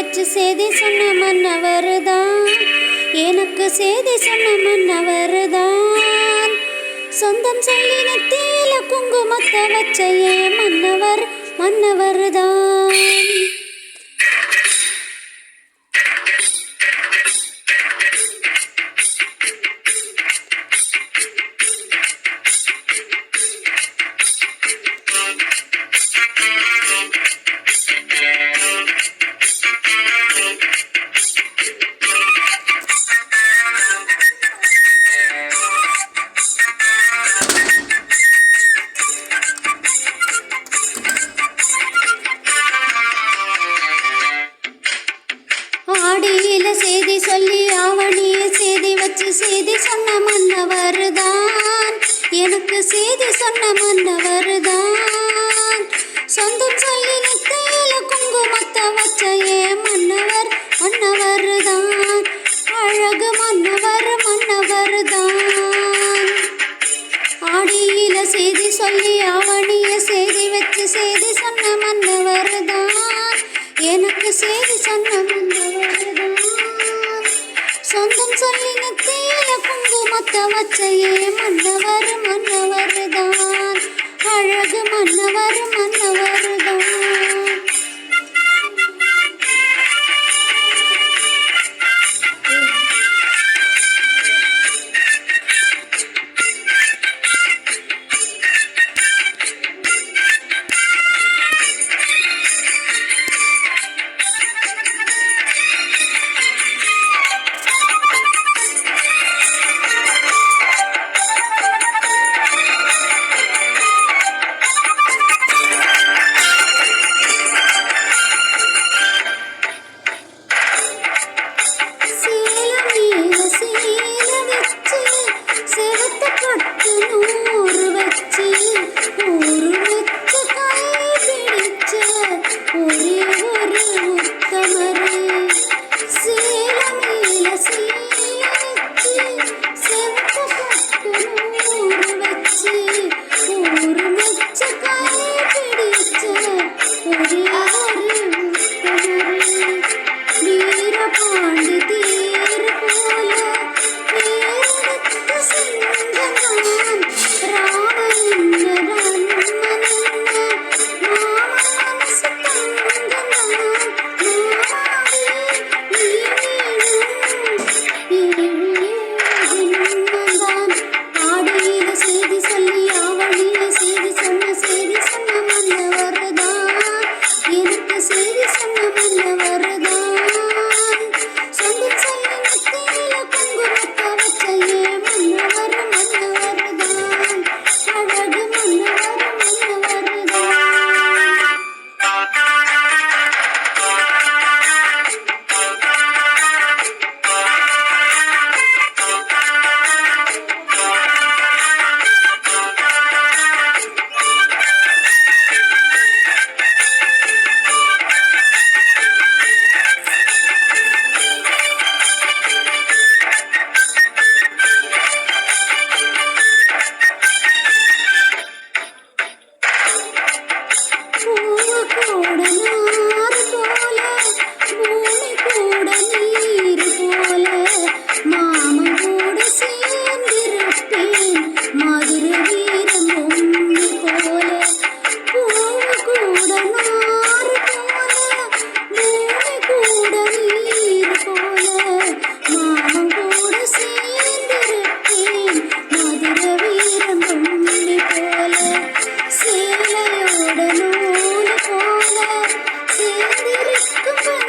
வச்சு செய்தி சொன்ன மன்னவர்தான், எனக்கு செய்தி சொன்ன மன்னவர்தான். சொந்தம் சொல்லி நெத்தியில குங்குமத்தை வச்ச ஏன் மன்னவர்தான். ஆடியில செய்தி சொல்லி ஆவணிய செய்தி வச்சு செய்தி சொன்ன மன்னவர்தான், எனக்கு செய்தி சொன்ன மன்னவர்தான். சொந்தம் சொல்லி நெத்தியில குங்குமத்தை வச்ச ஏன் மன்னவர்தான். அழகு மன்னவர்தான். ஆடியில செய்தி சொல்லி ஆவணிய செய்தி வச்சு செய்தி சொன்ன மன்னவர்தான், எனக்கு செய்தி சொன்ன மன்னவர்தான். சொந்தம் சொல்லி நெத்தியில குங்குமத்தை வச்ச ஏன் மன்னவர்தான். அழகு மன்னவர்தான். சேலையோட நூல் போல சேர்ந்திருக்கும்